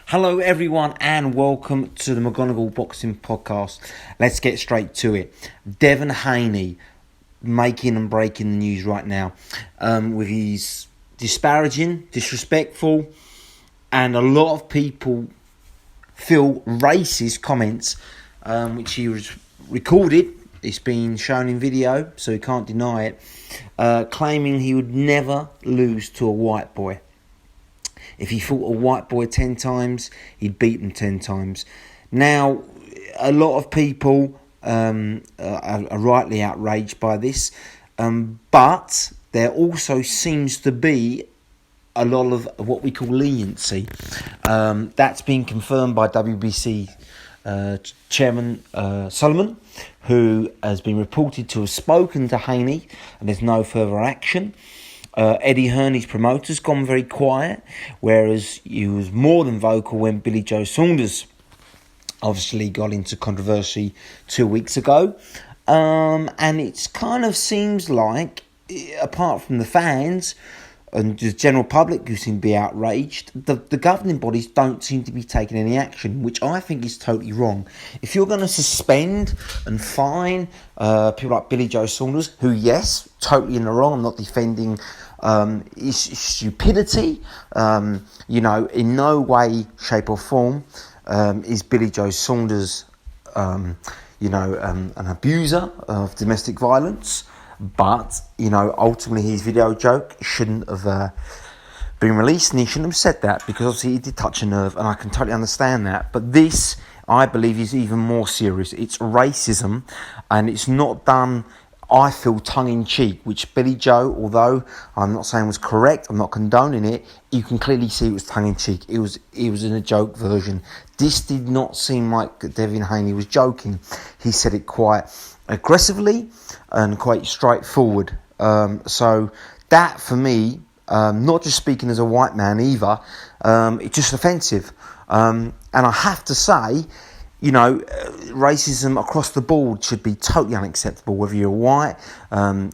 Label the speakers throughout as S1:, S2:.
S1: Hello everyone and welcome to the McGonagall Boxing Podcast. Let's get straight to it. Devin Haney making and breaking the news right now with his disparaging, disrespectful, and a lot of people feel racist comments which he was recorded. It's been shown in video, so he can't deny it, claiming he would never lose to a white boy. If he fought a white boy 10 times, he'd beat him 10 times. Now, a lot of people are rightly outraged by this, but there also seems to be a lot of what we call leniency. That's been confirmed by WBC Chairman Solomon, who has been reported to have spoken to Haney, and there's no further action. Eddie Hearn's promoter's gone very quiet, whereas he was more than vocal when Billy Joe Saunders obviously got into controversy 2 weeks ago. And it kind of seems like, apart from the fans and the general public who seem to be outraged, the governing bodies don't seem to be taking any action, which I think is totally wrong. If you're going to suspend and fine people like Billy Joe Saunders, who, yes, totally in the wrong, I'm not defending his stupidity, in no way, shape or form is Billy Joe Saunders, an abuser of domestic violence. But, ultimately his video joke shouldn't have been released, and he shouldn't have said that, because obviously he did touch a nerve, and I can totally understand that. But this, I believe, is even more serious. It's racism, and it's not done, I feel, tongue-in-cheek, which Billy Joe, although I'm not saying was correct, I'm not condoning it, you can clearly see it was tongue-in-cheek. It was in a joke version. This did not seem like Devin Haney was joking. He said it quite aggressively and quite straightforward. So that, for me, not just speaking as a white man either, it's just offensive. And I have to say, racism across the board should be totally unacceptable, whether you're white,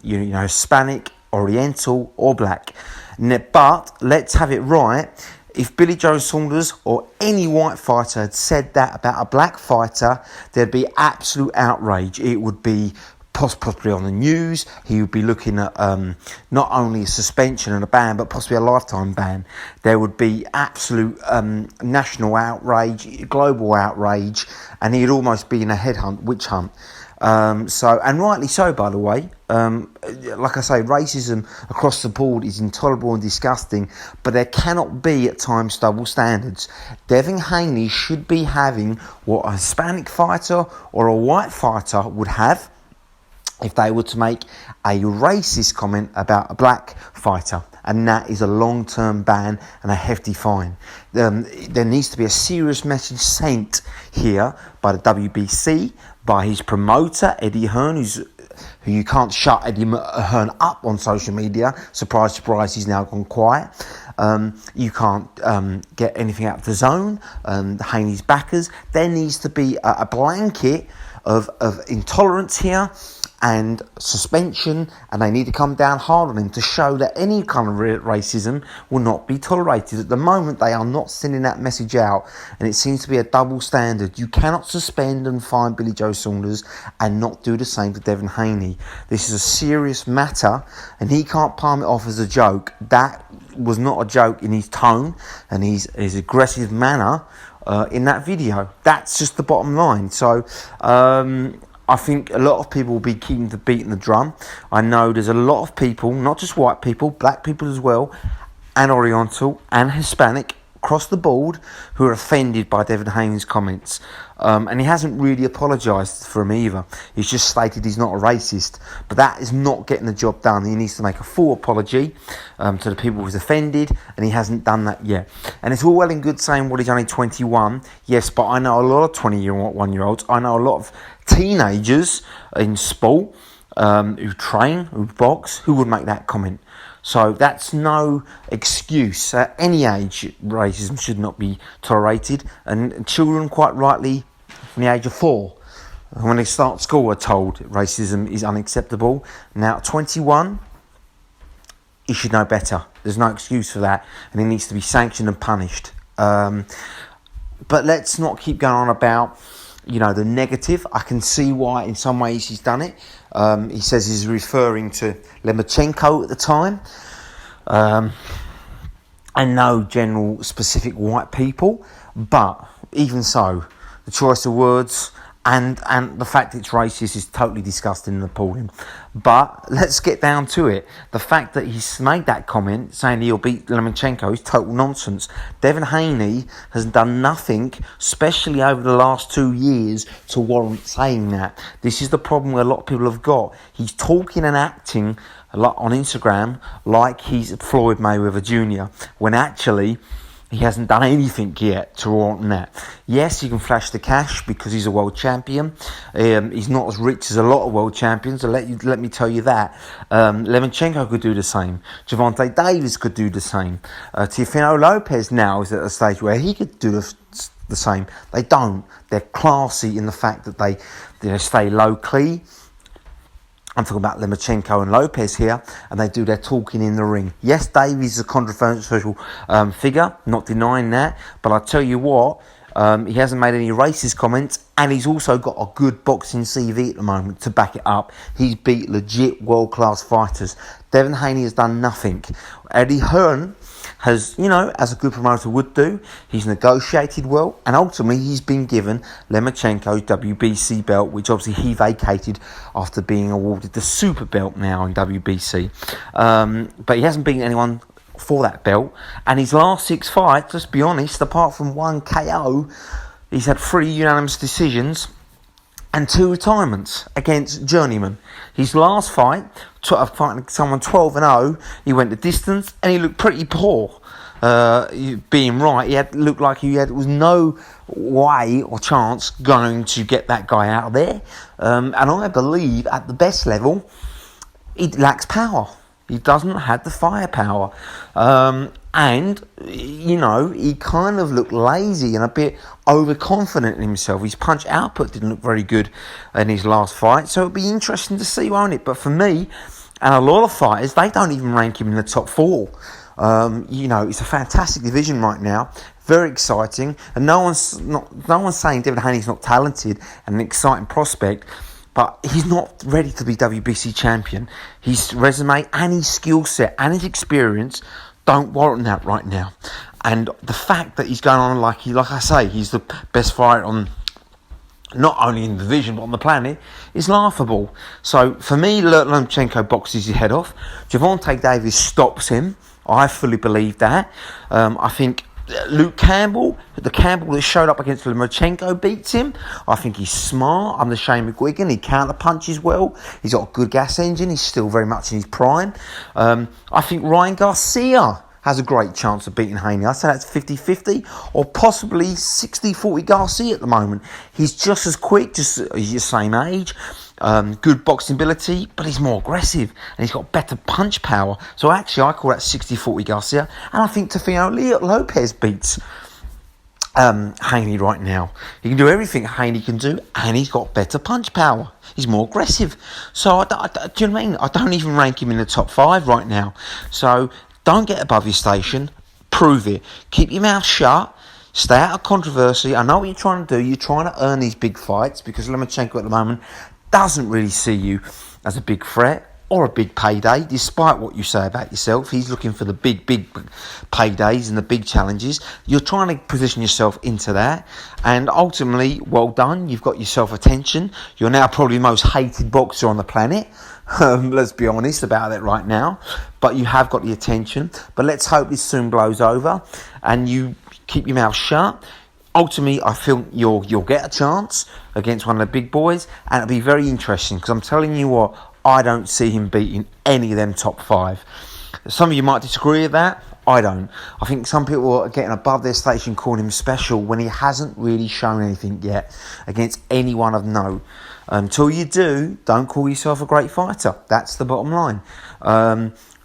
S1: Hispanic, Oriental or black. But let's have it right. If Billy Joe Saunders or any white fighter had said that about a black fighter, there'd be absolute outrage. It would be possibly on the news. He would be looking at not only a suspension and a ban, but possibly a lifetime ban. There would be absolute national outrage, global outrage, and he'd almost be in a witch hunt. And rightly so, by the way. Like I say, racism across the board is intolerable and disgusting, but there cannot be at times double standards. Devin Haney should be having what a Hispanic fighter or a white fighter would have if they were to make a racist comment about a black fighter, and that is a long-term ban and a hefty fine. There needs to be a serious message sent here by the WBC, by his promoter, Eddie Hearn, who you can't shut Eddie Hearn up on social media. Surprise, surprise, he's now gone quiet. You can't get anything out of the zone. Haney's backers. There needs to be a blanket of intolerance here and suspension, and they need to come down hard on him to show that any kind of racism will not be tolerated. At the moment, they are not sending that message out, and it seems to be a double standard. You cannot suspend and fine Billy Joe Saunders and not do the same to Devin Haney. This is a serious matter, and he can't palm it off as a joke. That was not a joke in his tone and his aggressive manner in that video. That's just the bottom line. So, I think a lot of people will be keen to beating the drum. I know there's a lot of people, not just white people, black people as well, and Oriental and Hispanic across the board, who are offended by Devin Haney's comments. And he hasn't really apologised for them either. He's just stated he's not a racist. But that is not getting the job done. He needs to make a full apology to the people who was offended, and he hasn't done that yet. And it's all well and good saying, well, he's only 21. Yes, but I know a lot of 21-year-olds. I know a lot of teenagers in sport who train, who box, who would make that comment. So that's no excuse. At any age, racism should not be tolerated. And children, quite rightly, from the age of 4, when they start school, are told racism is unacceptable. Now, at 21, he should know better. There's no excuse for that, and he needs to be sanctioned and punished. But let's not keep going on about, the negative. I can see why in some ways he's done it. He says he's referring to Lomachenko at the time. And no general specific white people. But even so, the choice of words and the fact it's racist is totally disgusting and appalling. But let's get down to it. The fact that he's made that comment saying he'll beat Lomachenko is total nonsense. Devin Haney has done nothing, especially over the last 2 years, to warrant saying that. This is the problem where a lot of people have got. He's talking and acting a lot on Instagram like he's Floyd Mayweather Jr. when actually he hasn't done anything yet to warrant that. Yes, he can flash the cash because he's a world champion. He's not as rich as a lot of world champions, so let me tell you that. Lomachenko could do the same. Gervonta Davis could do the same. Teofimo Lopez now is at a stage where he could do the same. They don't. They're classy in the fact that they stay low-key. I'm talking about Lomachenko and Lopez here, and they do their talking in the ring. Yes, Davies is a controversial figure, not denying that, but I tell you what, he hasn't made any racist comments, and he's also got a good boxing CV at the moment to back it up. He's beat legit world-class fighters. Devin Haney has done nothing. Eddie Hearn has, as a good promoter would do, he's negotiated well, and ultimately he's been given Lomachenko's WBC belt, which obviously he vacated after being awarded the super belt now in WBC. But he hasn't beaten anyone for that belt, and his last 6 fights, let's be honest, apart from 1 KO, he's had 3 unanimous decisions and 2 retirements against journeymen. His last fight, fighting someone 12-0, he went the distance and he looked pretty poor. Being right, looked like was no way or chance going to get that guy out of there. And I believe at the best level, he lacks power. He doesn't have the firepower. And, he kind of looked lazy and a bit overconfident in himself. His punch output didn't look very good in his last fight. So it'd be interesting to see, won't it? But for me, and a lot of fighters, they don't even rank him in the top 4. It's a fantastic division right now. Very exciting. And no one's saying Devin Haney's not talented and an exciting prospect. But he's not ready to be WBC champion. His resume and his skill set and his experience don't warrant that right now. And the fact that he's going on like I say, he's the best fighter on not only in the division but on the planet is laughable. So for me, Lomachenko boxes his head off. Gervonta Davis stops him. I fully believe that. I think Luke Campbell, the Campbell that showed up against Lomachenko, beats him. I think he's smart. I'm the Shane McGuigan. He counter punches well. He's got a good gas engine. He's still very much in his prime. I think Ryan Garcia has a great chance of beating Haney. I say that's 50-50 or possibly 60-40 Garcia at the moment. He's just as quick, he's the same age. Good boxing ability, but he's more aggressive and he's got better punch power. So actually, I call that 60-40 Garcia. And I think Teofimo Lopez beats Haney right now. He can do everything Haney can do, and he's got better punch power. He's more aggressive. So, do you know what I mean? I don't even rank him in the top 5 right now. So, don't get above your station. Prove it. Keep your mouth shut. Stay out of controversy. I know what you're trying to do. You're trying to earn these big fights because Lomachenko at the moment doesn't really see you as a big threat or a big payday, despite what you say about yourself. He's looking for the big paydays and the big challenges. You're trying to position yourself into that, and ultimately, well done. You've got yourself attention. You're now probably the most hated boxer on the planet. Let's be honest about that right now. But you have got the attention. But let's hope this soon blows over and you keep your mouth shut. Ultimately, I feel you'll get a chance against one of the big boys, and it'll be very interesting because I'm telling you what, I don't see him beating any of them top 5. Some of you might disagree with that. I don't. I think some people are getting above their station calling him special when he hasn't really shown anything yet against anyone of note. Until you do, don't call yourself a great fighter. That's the bottom line.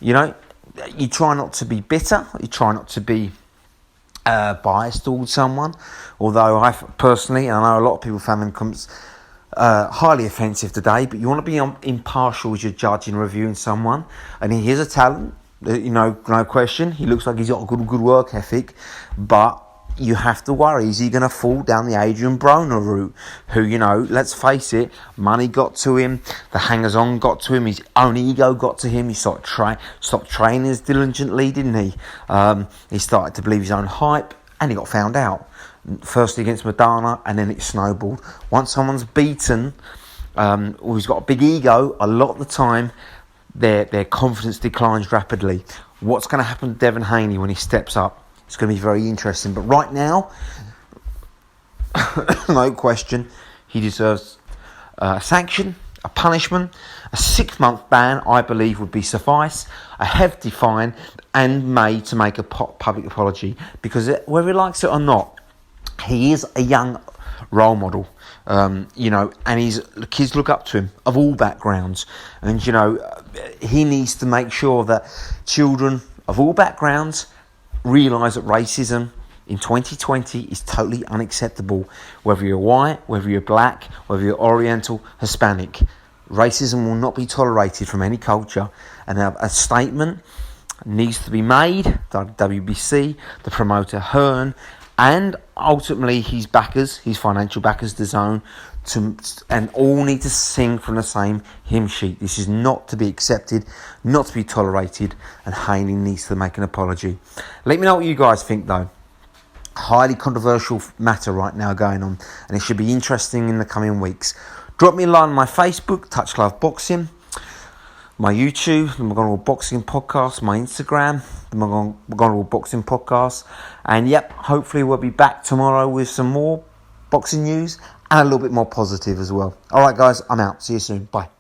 S1: You try not to be bitter. You try not to be biased towards someone. Although I personally, and I know a lot of people found them highly offensive today, but you want to be impartial as you're judging and reviewing someone. And he is a talent, no question. He looks like he's got a good work ethic, but you have to worry, is he going to fall down the Adrian Broner route? Who, let's face it, money got to him, the hangers-on got to him, his own ego got to him, he stopped training as diligently, didn't he? He started to believe his own hype, and he got found out. Firstly against Madonna, and then it snowballed. Once someone's beaten, or who's got a big ego, a lot of the time, their confidence declines rapidly. What's going to happen to Devin Haney when he steps up? It's going to be very interesting. But right now, no question, he deserves a sanction, a punishment. A 6-month ban, I believe, would be suffice. A hefty fine, and made to make a public apology. Because whether he likes it or not, he is a young role model. And kids look up to him of all backgrounds. And, he needs to make sure that children of all backgrounds realise that racism in 2020 is totally unacceptable. Whether you're white, whether you're black, whether you're Oriental, Hispanic, racism will not be tolerated from any culture. And a statement needs to be made, the WBC, the promoter Hearn, and ultimately his backers, his financial backers, DAZN, and all need to sing from the same hymn sheet. This is not to be accepted, not to be tolerated, and Haney needs to make an apology. Let me know what you guys think, though. Highly controversial matter right now going on, and it should be interesting in the coming weeks. Drop me a line on my Facebook, Touch Love Boxing, my YouTube, the McGonagall Boxing Podcast, my Instagram, the McGonagall Boxing Podcast, and hopefully we'll be back tomorrow with some more boxing news and a little bit more positive as well. All right, guys, I'm out. See you soon. Bye.